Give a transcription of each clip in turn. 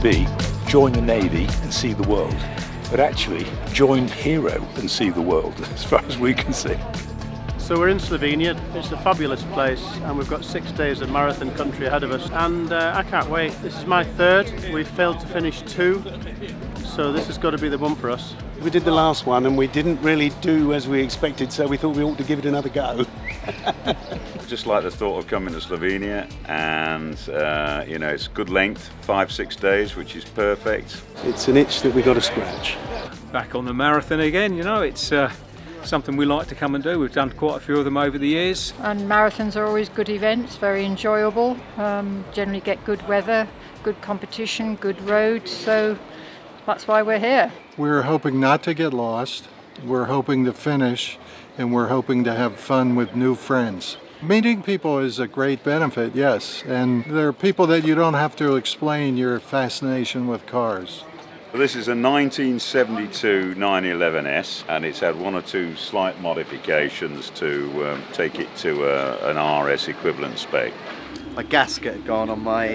be join the Navy and see the world, but actually join Hero and see the world, as far as we can see. So we're in Slovenia. It's a fabulous place, and we've got 6 days of marathon country ahead of us, and I can't wait. This is my third. We failed to finish 2, so this has got to be the one for us. We did the last one and we didn't really do as we expected, so we thought we ought to give it another go. Just like the thought of coming to Slovenia, and it's good length, 5-6 days, which is perfect. It's an itch that we got to scratch. Back on the marathon again, it's something we like to come and do. We've done quite a few of them over the years. And marathons are always good events, very enjoyable. Generally get good weather, good competition, good roads, so that's why we're here. We're hoping not to get lost, we're hoping to finish, and we're hoping to have fun with new friends. Meeting people is a great benefit, yes, and there are people that you don't have to explain your fascination with cars. This is a 1972 911S, and it's had 1 or 2 slight modifications to take it to an RS equivalent spec. My gasket had gone on my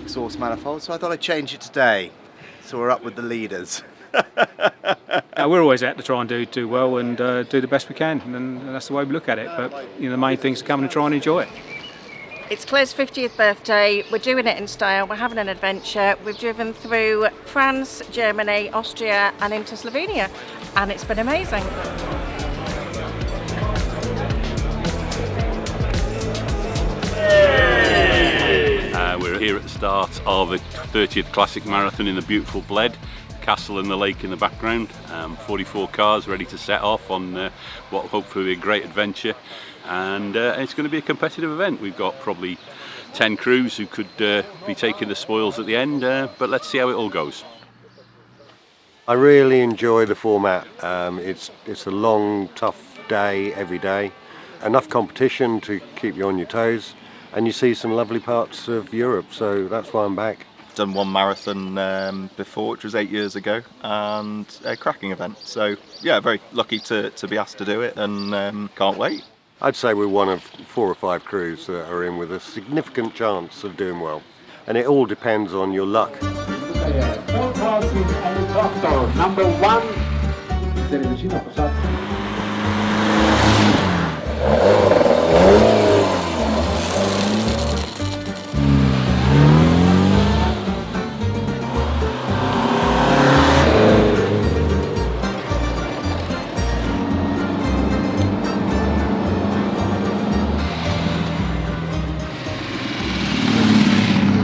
exhaust manifold, so I thought I'd change it today. So we're up with the leaders. We're always out to try and do well and do the best we can, and that's the way we look at it. But the main thing is to come and try and enjoy it. It's Claire's 50th birthday. We're doing it in style. We're having an adventure. We've driven through France, Germany, Austria and into Slovenia, and it's been amazing. We're here at the start of the 30th Classic Marathon in the beautiful Bled. Castle and the lake in the background. 44 cars ready to set off on what hopefully will be a great adventure. And it's going to be a competitive event. We've got probably 10 crews who could be taking the spoils at the end, but let's see how it all goes. I really enjoy the format. It's a long, tough day every day. Enough competition to keep you on your toes, and you see some lovely parts of Europe, so that's why I'm back. Done one marathon before, which was 8 years ago, and a cracking event. So yeah, very lucky to be asked to do it, and can't wait. I'd say we're one of 4 or 5 crews that are in with a significant chance of doing well, and it all depends on your luck. Number 1.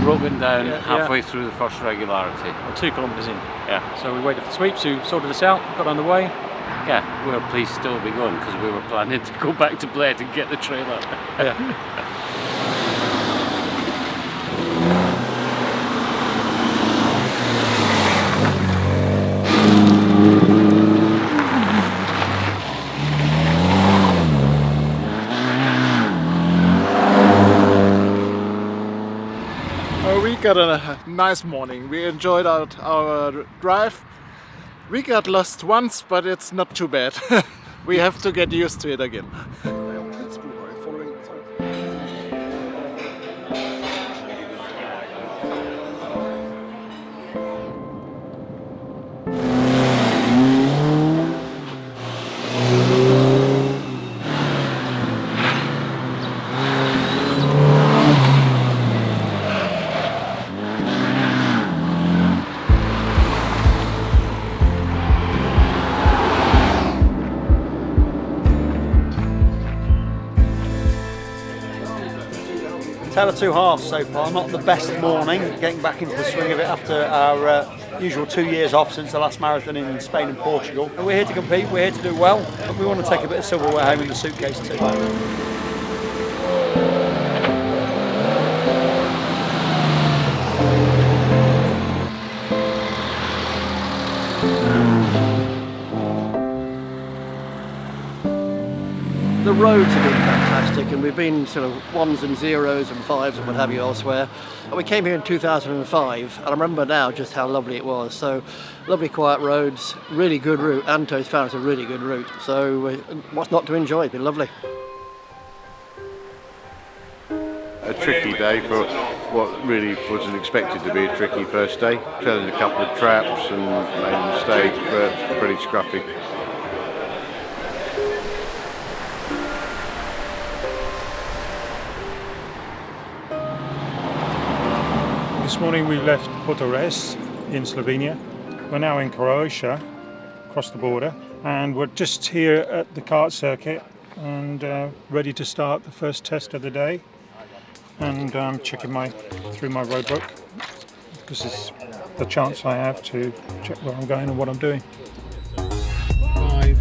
Broken down halfway through the first regularity. We're 2 kilometres in. Yeah. So we waited for the sweeps who sorted us out, got underway. Yeah, we were pleased to still be going because we were planning to go back to Bled and get the trailer. Yeah. We got a nice morning. We enjoyed our drive. We got lost once, but it's not too bad. We have to get used to it again. Tale of 2 halves so far. Not the best morning, getting back into the swing of it after our usual 2 years off since the last marathon in Spain and Portugal. And we're here to compete, we're here to do well, but we want to take a bit of silverware home in the suitcase too. The roads have been fantastic, and we've been sort of 1s and 0s and 5s and what have you elsewhere. And we came here in 2005, and I remember now just how lovely it was. So, lovely quiet roads, really good route. Anto's found us a really good route, so what's not to enjoy? It's been lovely. a tricky day for what really wasn't expected to be a tricky first day. Fell in a couple of traps and made a mistake, but pretty scruffy. This morning we left Potorez in Slovenia. We're now in Croatia, across the border, and we're just here at the kart circuit and ready to start the first test of the day. And I'm checking through my road book. This is the chance I have to check where I'm going and what I'm doing. 5,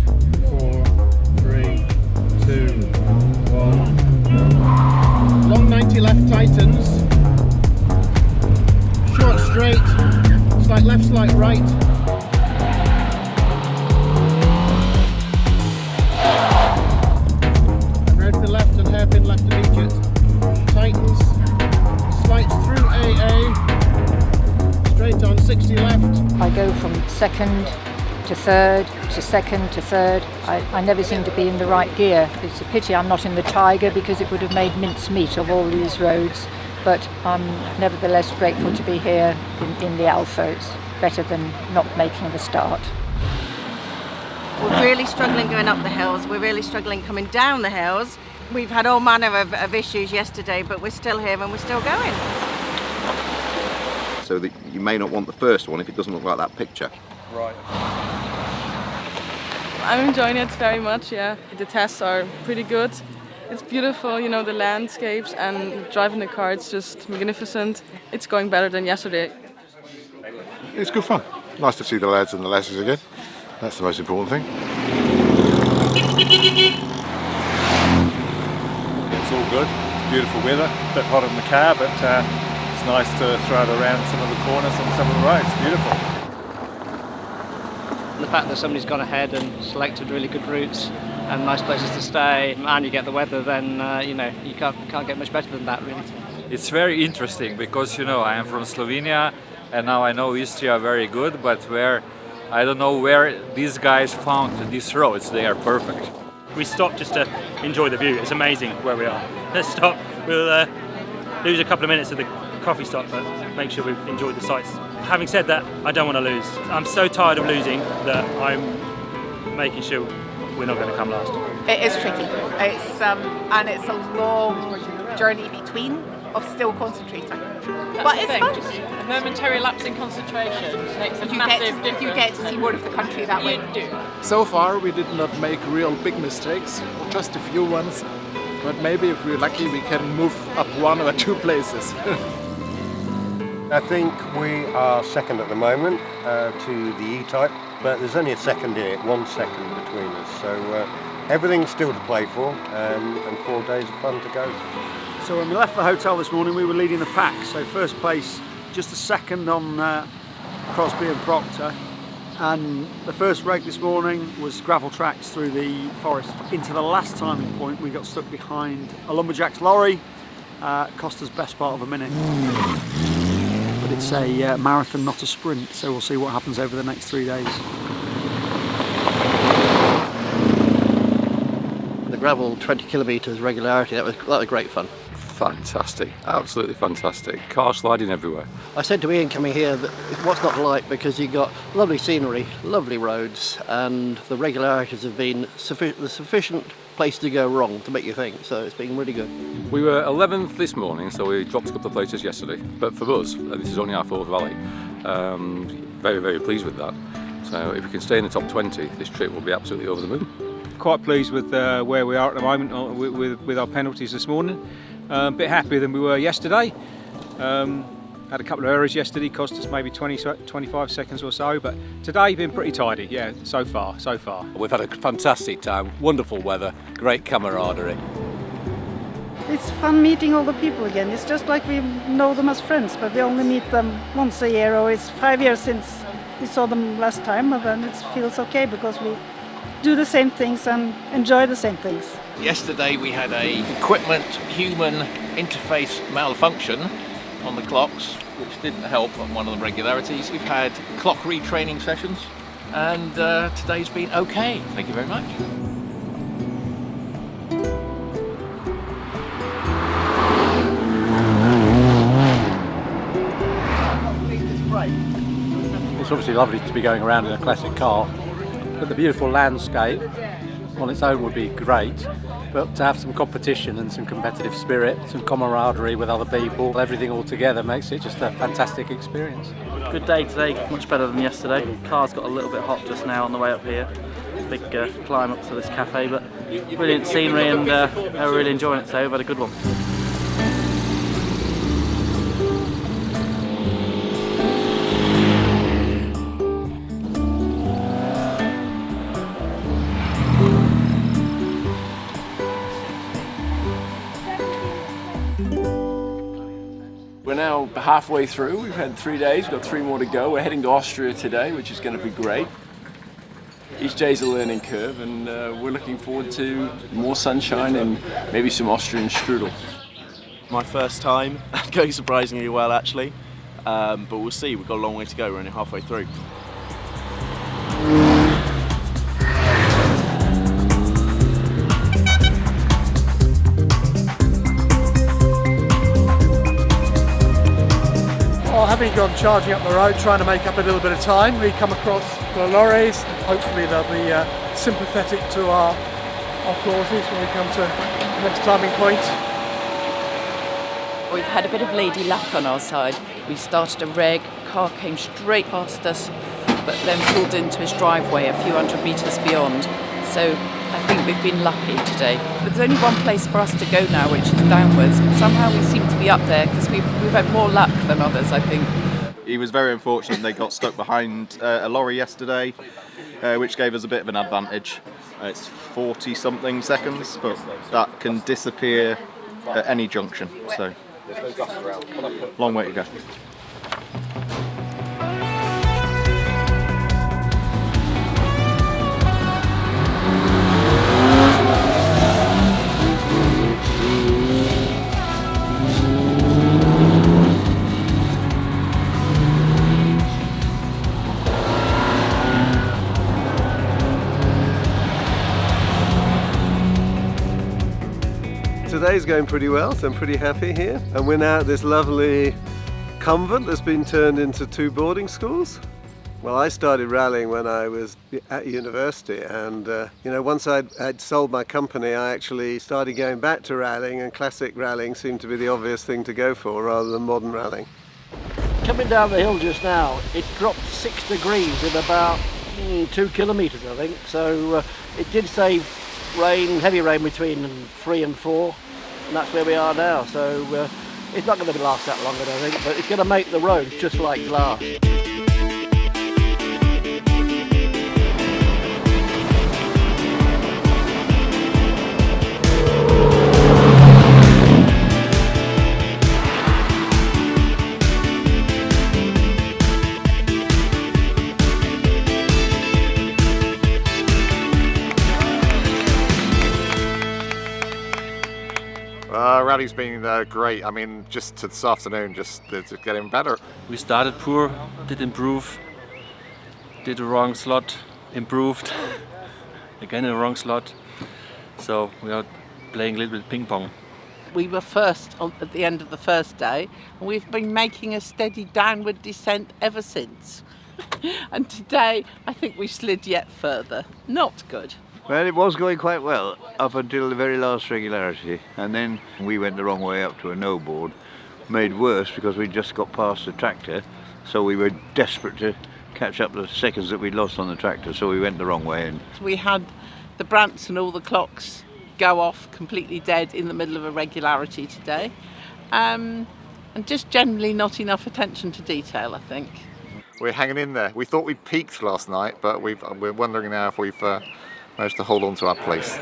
4, 3, 2, 1. Long 90 left tightens. Short straight. Slight left, slight right. And round to the left and hairpin left immediate. Tightens. Slides through AA. Straight on 60 left. I go from second to third to second to third. I never seem to be in the right gear. It's a pity I'm not in the Tiger because it would have made mincemeat of all these roads. But I'm nevertheless grateful to be here in the Alpha. It's better than not making the start. We're really struggling going up the hills. We're really struggling coming down the hills. We've had all manner of issues yesterday, but we're still here and we're still going. So that you may not want the first one if it doesn't look like that picture. Right. I'm enjoying it very much, yeah. The tests are pretty good. It's beautiful, you know, the landscapes, and driving the car, it's just magnificent. It's going better than yesterday. It's good fun. Nice to see the lads and the lasses again. That's the most important thing. It's all good. It's beautiful weather. A bit hot in the car, but it's nice to throw it around some of the corners on some of the roads. Beautiful. The fact that somebody's gone ahead and selected really good routes and nice places to stay, and you get the weather, then you know, you can't get much better than that, really. It's very interesting because, you know, I am from Slovenia and now I know Istria very good, but I don't know where these guys found these roads. They are perfect. We stopped just to enjoy the view. It's amazing where we are. Let's stop. We'll lose a couple of minutes at the coffee stop, but make sure we've enjoyed the sights. Having said that, I don't want to lose. I'm so tired of losing that I'm making sure we're not going to come last. It is tricky. And it's a long journey between of still concentrating. But it's fun. Just a momentary lapse in concentration makes a massive difference. You get to see more of the country that way. You do. So far we did not make real big mistakes, just a few ones. But maybe if we're lucky we can move up 1 or 2 places. I think we are second at the moment to the E-Type, but there's only a second in it, 1 second between us. So everything's still to play for, and 4 days of fun to go. So when we left the hotel this morning, we were leading the pack. So first place, just a second on Crosby and Proctor. And the first reg this morning was gravel tracks through the forest. Into the last timing point, we got stuck behind a lumberjack's lorry. Cost us best part of a minute. But it's a marathon, not a sprint. So we'll see what happens over the next 3 days. The gravel 20 kilometres regularity, that was great fun. Fantastic, absolutely fantastic. Car sliding everywhere. I said to Ian coming here that what's not to like, because you got lovely scenery, lovely roads, and the regularities have been the sufficient place to go wrong to make you think, so it's been really good. We were 11th this morning, so we dropped a couple of places yesterday, but for us, this is only our 4th valley, very, very pleased with that. So if we can stay in the top 20, this trip will be absolutely over the moon. Quite pleased with where we are at the moment with our penalties this morning. A bit happier than we were yesterday. Had a couple of errors yesterday, cost us maybe 25 seconds or so, but today been pretty tidy, yeah, so far. We've had a fantastic time, wonderful weather, great camaraderie. It's fun meeting all the people again. It's just like we know them as friends, but we only meet them once a year, or it's 5 years since we saw them last time, and then it feels okay because we do the same things and enjoy the same things. Yesterday we had a equipment-human interface malfunction on the clocks, which didn't help on one of the regularities. We've had clock retraining sessions, and today's been okay. Thank you very much. It's obviously lovely to be going around in a classic car, but the beautiful landscape on its own would be great. But to have some competition and some competitive spirit, some camaraderie with other people, everything all together makes it just a fantastic experience. Good day today, much better than yesterday. Car's got a little bit hot just now on the way up here. Big climb up to this cafe, but brilliant scenery, and we're really enjoying it today. We've had a good one. We're now halfway through. We've had 3 days, we've got 3 more to go. We're heading to Austria today, which is going to be great. Each day's a learning curve, and we're looking forward to more sunshine and maybe some Austrian strudel. My first time, going surprisingly well actually, but we'll see, we've got a long way to go, we're only halfway through. Well, having gone charging up the road, trying to make up a little bit of time, we come across the lorries. Hopefully they'll be sympathetic to our clauses when we come to the next timing point. We've had a bit of lady luck on our side. We started a reg, car came straight past us, but then pulled into his driveway a few hundred metres beyond. So I think we've been lucky today. But there's only one place for us to go now, which is downwards. Somehow we seem to be up there because we've had more luck than others, I think. He was very unfortunate. They got stuck behind a lorry yesterday, which gave us a bit of an advantage. It's 40-something seconds, but that can disappear at any junction. So, long way to go. Today's going pretty well, so I'm pretty happy here. And we're now at this lovely convent that's been turned into 2 boarding schools. Well, I started rallying when I was at university, and once I'd sold my company, I actually started going back to rallying, and classic rallying seemed to be the obvious thing to go for rather than modern rallying. Coming down the hill just now, it dropped 6 degrees in about 2 kilometres, I think. So it did say rain, heavy rain between 3 and 4, and that's where we are now. So it's not going to last that long, I don't think, but it's going to make the roads just like glass. Rally's been great. I mean, just this afternoon, just it's getting better. We started poor, did improve, did the wrong slot, improved, again in the wrong slot. So we are playing a little bit ping pong. We were first at the end of the first day, and we've been making a steady downward descent ever since. And today, I think we slid yet further. Not good. Well, it was going quite well up until the very last regularity, and then we went the wrong way up to a no board, made worse because we just got past the tractor, so we were desperate to catch up the seconds that we'd lost on the tractor, so we went the wrong way. We had the Brants and all the clocks go off completely dead in the middle of a regularity today, and just generally not enough attention to detail, I think. We're hanging in there. We thought we'd peaked last night, but we're wondering now if we've managed to hold on to our place.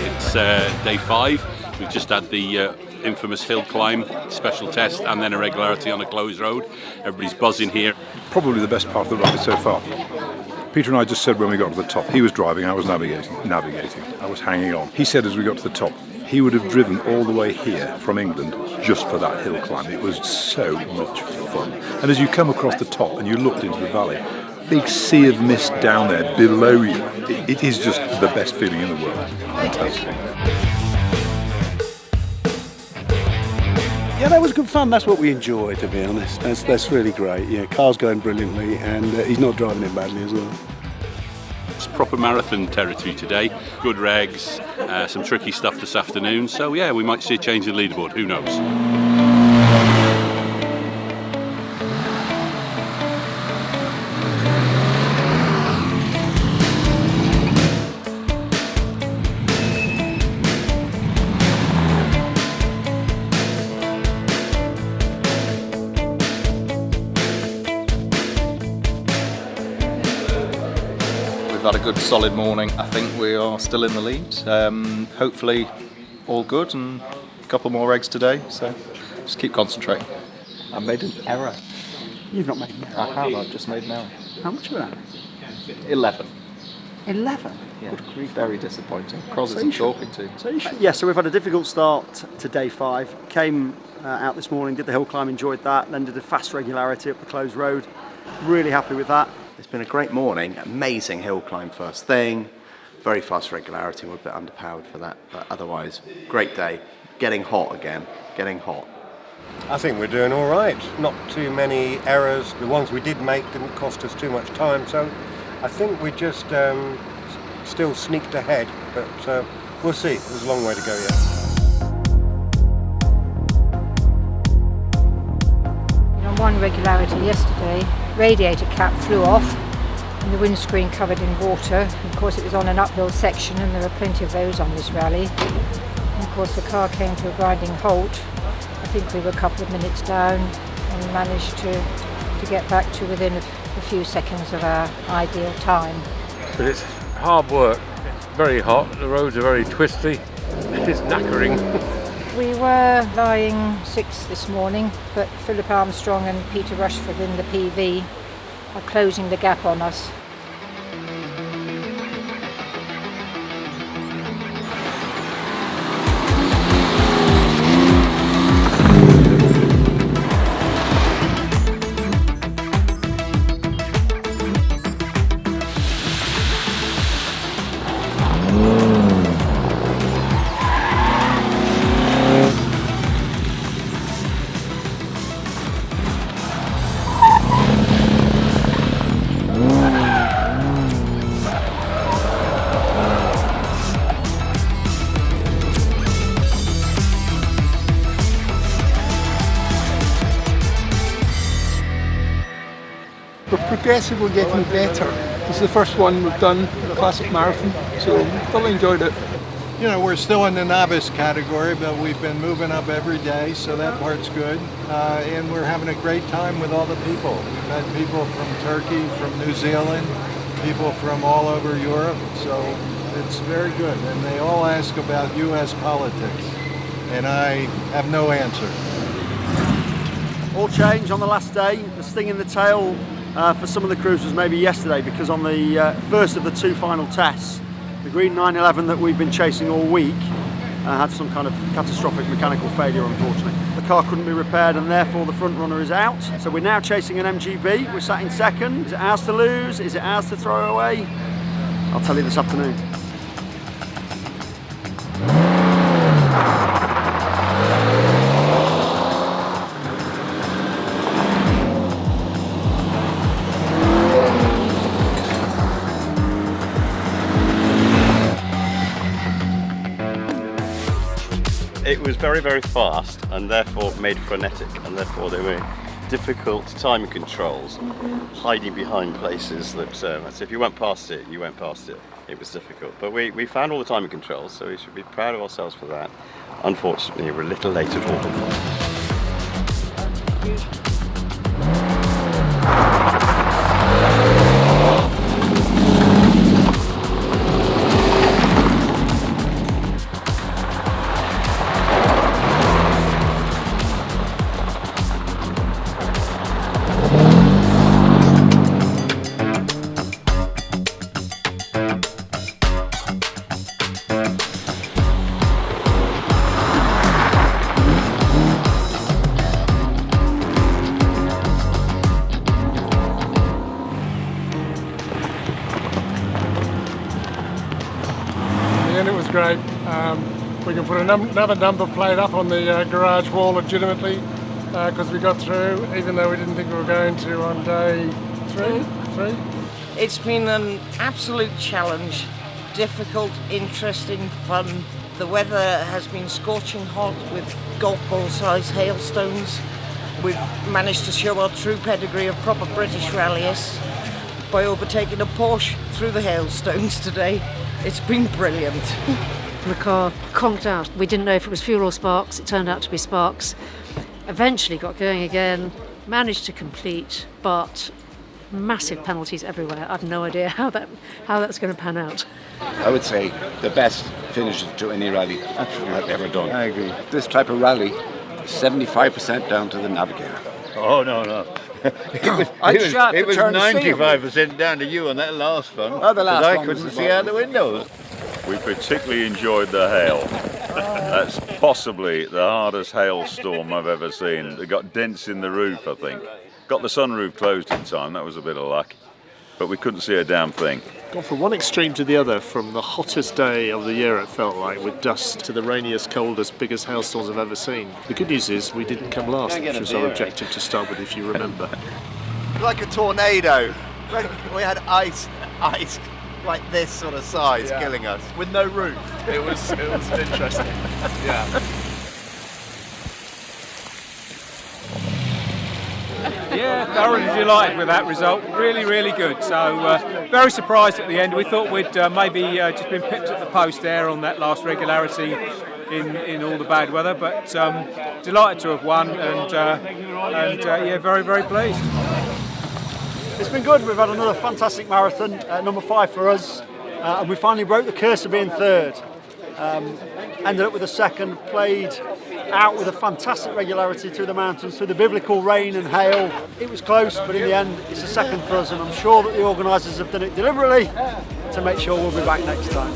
It's day 5. We've just had the infamous hill climb, special test, and then irregularity on a closed road. Everybody's buzzing here. Probably the best part of the rally so far. Peter and I just said when we got to the top, he was driving, I was navigating, I was hanging on. He said as we got to the top, he would have driven all the way here from England just for that hill climb. It was so much fun. And as you come across the top and you looked into the valley, big sea of mist down there below you, it is just the best feeling in the world. Fantastic. Yeah, that was good fun. That's what we enjoy, to be honest. That's really great. Yeah, car's going brilliantly, and he's not driving it badly as well. It's proper marathon territory today. Good regs, some tricky stuff this afternoon. So yeah, we might see a change in the leaderboard. Who knows? We've had a good solid morning. I think we are still in the lead. Hopefully all good and a couple more eggs today, so just keep concentrating. I made an error. You've not made an error. I have, I've just made an error. How much of an error? 11. 11? Yeah, very disappointing. Cros isn't talking to. Yeah, so we've had a difficult start to day 5. Came out this morning, did the hill climb, enjoyed that, then did a fast regularity up the closed road. Really happy with that. It's been a great morning, amazing hill climb first thing, very fast regularity, we're a bit underpowered for that, but otherwise, great day. Getting hot again, getting hot. I think we're doing all right. Not too many errors. The ones we did make didn't cost us too much time, so I think we just still sneaked ahead, but we'll see. There's a long way to go yet. On one regularity yesterday, radiator cap flew off and the windscreen covered in water. Of course it was on an uphill section and there were plenty of those on this rally. And of course the car came to a grinding halt. I think we were a couple of minutes down and managed to get back to within a few seconds of our ideal time. But it's hard work, very hot, the roads are very twisty, it's knackering. We were lying 6th this morning, but Philip Armstrong and Peter Rushford in the PV are closing the gap on us. Progressively getting better. This is the first one we've done, the Classic Marathon, so thoroughly enjoyed it. You know, we're still in the novice category, but we've been moving up every day, so that part's good. And we're having a great time with all the people. We've met people from Turkey, from New Zealand, people from all over Europe, so it's very good. And they all ask about US politics, and I have no answer. All change on the last day. The sting in the tail for some of the crews was maybe yesterday, because on the first of the 2 final tests, the Green 911 that we've been chasing all week had some kind of catastrophic mechanical failure, unfortunately. The car couldn't be repaired and therefore the front runner is out. So we're now chasing an MGB. We're sat in second. Is it ours to lose? Is it ours to throw away? I'll tell you this afternoon. It was very, very fast and therefore made frenetic, and therefore there were difficult timing controls, hiding behind places that, so if you went past it, you went past it. It was difficult, but we found all the timing controls, so we should be proud of ourselves for that. Unfortunately, we're a little late at all. was great. We can put another number plate up on the garage wall legitimately because we got through, even though we didn't think we were going to on day three. It's been an absolute challenge, difficult, interesting, fun. The weather has been scorching hot with golf ball size hailstones. We've managed to show our true pedigree of proper British rallyists by overtaking a Porsche through the hailstones today. It's been brilliant. The car conked out. We didn't know if it was fuel or sparks. It turned out to be sparks. Eventually got going again, managed to complete, but massive penalties everywhere. I've no idea how that's going to pan out. I would say the best finish to any rally I've ever done. I agree. This type of rally, 75% down to the navigator. Oh, no. It was 95% down to you on that last one. Oh, the last one. I one couldn't was see out the windows. We particularly enjoyed the hail. That's possibly the hardest hailstorm I've ever seen. It got dents in the roof, I think. Got the sunroof closed in time, that was a bit of luck. But we couldn't see a damn thing. Gone from one extreme to the other, from the hottest day of the year it felt like, with dust, to the rainiest, coldest, biggest hailstorms I've ever seen. The good news is we didn't come last, which was our objective to start with, if you remember. Like a tornado. We had ice like this sort of size killing us, with no roof. It was interesting. Yeah. Yeah, thoroughly delighted with that result. Really, really good. So very surprised at the end. We thought we'd maybe just been pipped at the post there on that last regularity in all the bad weather, but delighted to have won and yeah, very, very pleased. It's been good. We've had another fantastic marathon, number 5 for us, and we finally broke the curse of being third. Ended up with a second, played out with a fantastic regularity through the mountains, through the biblical rain and hail. It was close, but in the end, it's a second for us, and I'm sure that the organisers have done it deliberately to make sure we'll be back next time.